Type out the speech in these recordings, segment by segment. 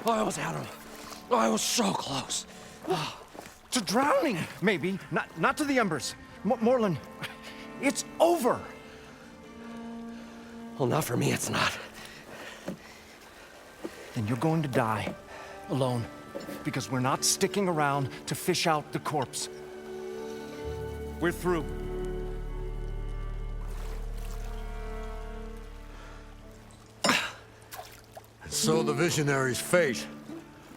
I almost had him. I was so close. To drowning, maybe. Not to the embers. Moreland, it's over. Well, not for me, it's not. Then you're going to die. Alone. Because we're not sticking around to fish out the corpse. We're through. So the visionary's fate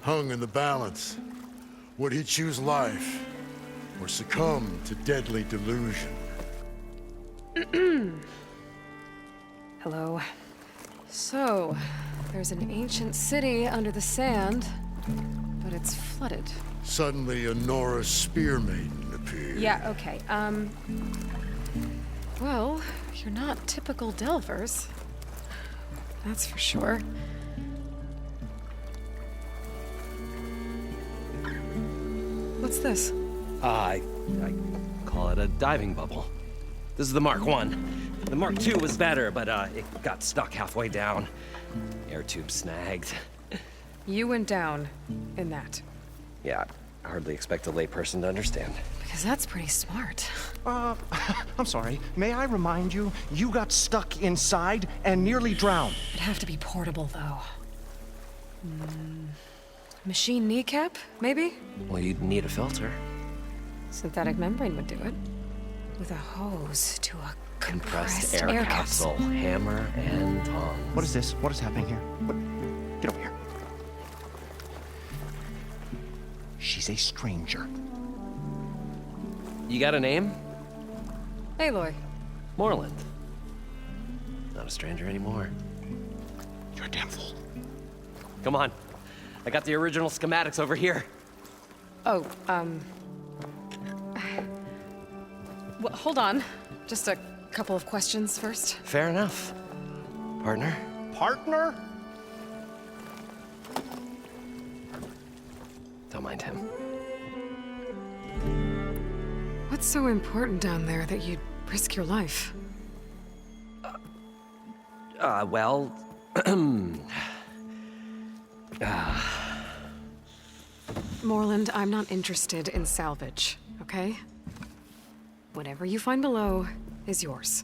hung in the balance. Would he choose life or succumb to deadly delusion? Hello. So, there's an ancient city under the sand, but it's flooded. Suddenly, a Nora spear maiden appeared. Yeah, okay. Well, you're not typical Delvers. That's for sure. What's this? I call it a diving bubble. This is the Mark 1. The Mark 2 was better, but it got stuck halfway down. Air tube snagged. You went down in that. Yeah, I hardly expect a layperson to understand. Because that's pretty smart. I'm sorry. May I remind you, you got stuck inside and nearly drowned. It'd have to be portable, though. Machine kneecap, maybe? Well, you'd need a filter. Synthetic membrane would do it. With a hose to a compressed air capsule. Hammer and tongs. What is this? What is happening here? What? Get over here. She's a stranger. You got a name? Aloy. Moreland. Not a stranger anymore. You're a damn fool. Come on. I got the original schematics over here. Oh, well, hold on. Just a couple of questions first. Fair enough. Partner? Partner? Don't mind him. What's so important down there that you'd risk your life? Well... Moreland, I'm not interested in salvage, okay? Whatever you find below is yours.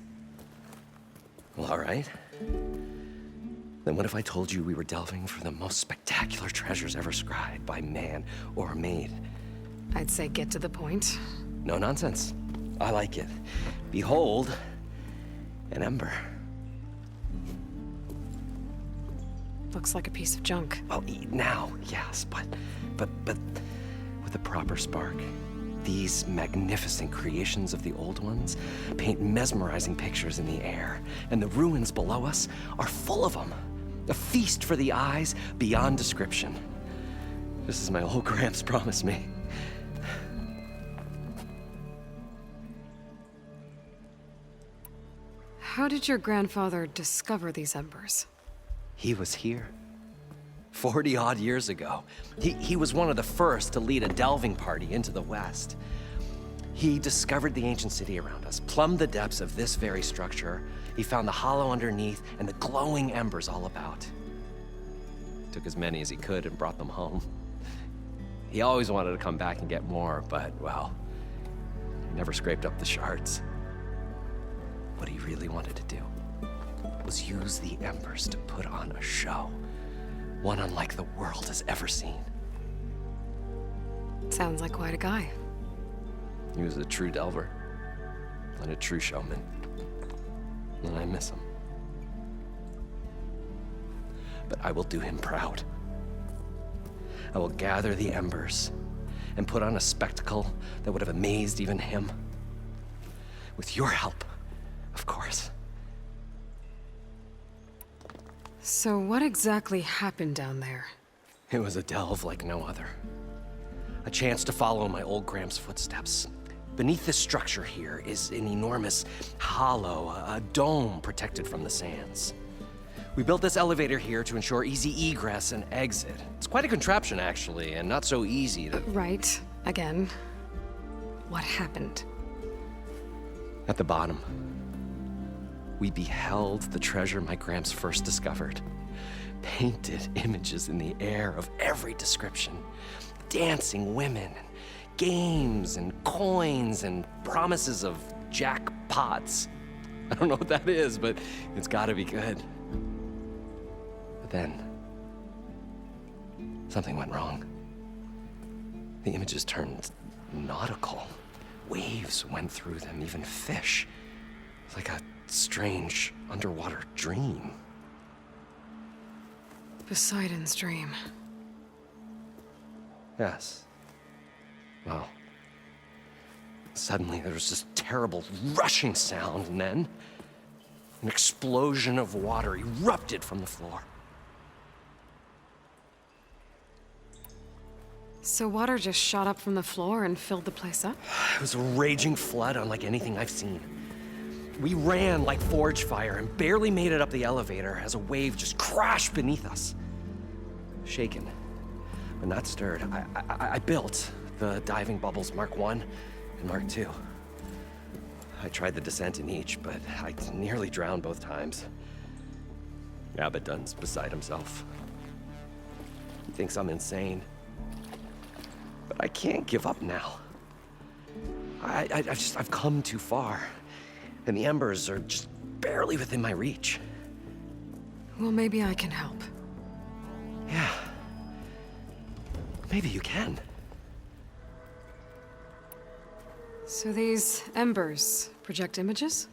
Well, all right. Then what if I told you we were delving for the most spectacular treasures ever scribed by man or maid? I'd say get to the point. No nonsense. I like it. Behold, an ember. Looks like a piece of junk. Well, now, yes, but with a proper spark. These magnificent creations of the old ones paint mesmerizing pictures in the air, and the ruins below us are full of them. A feast for the eyes beyond description. Just as my old Gramps promised me. How did your grandfather discover these embers? He was here. 40-odd years ago. He was one of the first to lead a delving party into the West. He discovered the ancient city around us, plumbed the depths of this very structure. He found the hollow underneath and the glowing embers all about. Took as many as he could and brought them home. He always wanted to come back and get more, but, well, he never scraped up the shards. What he really wanted to do was use the embers to put on a show. One unlike the world has ever seen. Sounds like quite a guy. He was a true delver and a true showman. And I miss him. But I will do him proud. I will gather the embers and put on a spectacle that would have amazed even him. With your help, of course. So what exactly happened down there? It was a delve like no other. A chance to follow my old Gramps' footsteps. Beneath this structure here is an enormous hollow, a dome protected from the sands. We built this elevator here to ensure easy egress and exit. It's quite a contraption, actually, and not so easy to... Right. Again. What happened? At the bottom, we beheld the treasure my Gramps first discovered. Painted images in the air of every description. Dancing women, games and coins and promises of jackpots. I don't know what that is, but it's gotta be good. But then, something went wrong. The images turned nautical. Waves went through them, even fish. It's like a strange underwater dream. Poseidon's dream. Yes. Well, suddenly there was this terrible rushing sound, and then an explosion of water erupted from the floor. So water just shot up from the floor and filled the place up? It was a raging flood unlike anything I've seen. We ran like forge fire and barely made it up the elevator as a wave just crashed beneath us. Shaken, but not stirred, I built the diving bubbles Mark 1 and Mark 2. I tried the descent in each, but I nearly drowned both times. Abaddon's beside himself. He thinks I'm insane. But I can't give up now. I've come too far. And the embers are just barely within my reach. Well, maybe I can help. Yeah. Maybe you can. So these embers project images?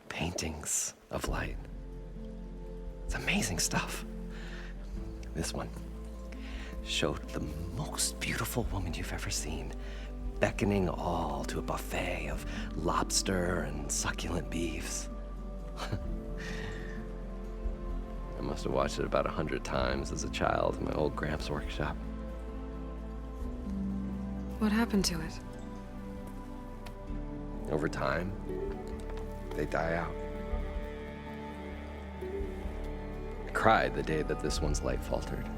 Paintings of light. It's amazing stuff. This one showed the most beautiful woman you've ever seen, beckoning all to a buffet of lobster and succulent beefs. I must have watched it about 100 times as a child in my old Gramps workshop. What happened to it? Over time, they die out. I cried the day that this one's light faltered.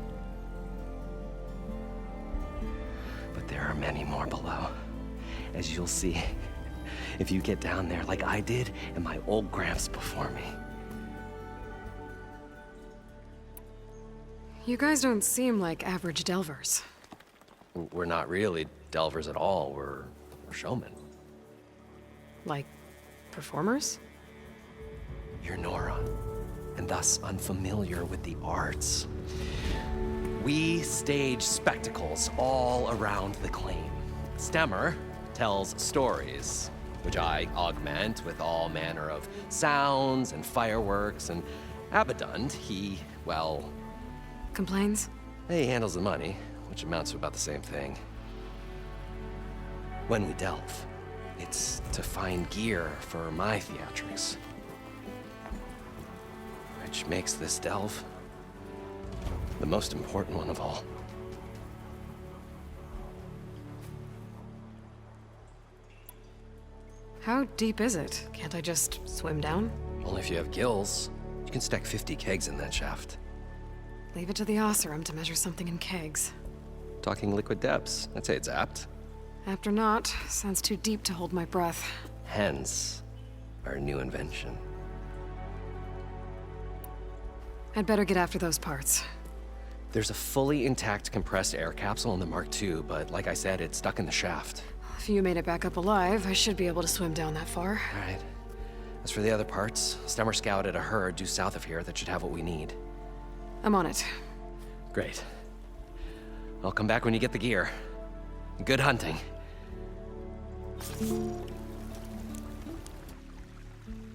But there are many more below, as you'll see if you get down there like I did and my old Gramps before me. You guys don't seem like average delvers. We're not really delvers at all, we're showmen. Like, performers? You're Nora, and thus unfamiliar with the arts. We stage spectacles all around the claim. Stemmer tells stories, which I augment with all manner of sounds and fireworks, and Abaddon, he, well... Complains? he handles the money, which amounts to about the same thing. When we delve, it's to find gear for my theatrics. Which makes this delve the most important one of all. How deep is it? Can't I just swim down? Only if you have gills. You can stack 50 kegs in that shaft. Leave it to the Osserum to measure something in kegs. Talking liquid depths, I'd say it's apt. Apt or not, sounds too deep to hold my breath. Hence, our new invention. I'd better get after those parts. There's a fully intact compressed air capsule in the Mark II, but like I said, it's stuck in the shaft. If you made it back up alive, I should be able to swim down that far. All right. As for the other parts, Stemmer scouted a herd due south of here that should have what we need. I'm on it. Great. I'll come back when you get the gear. Good hunting.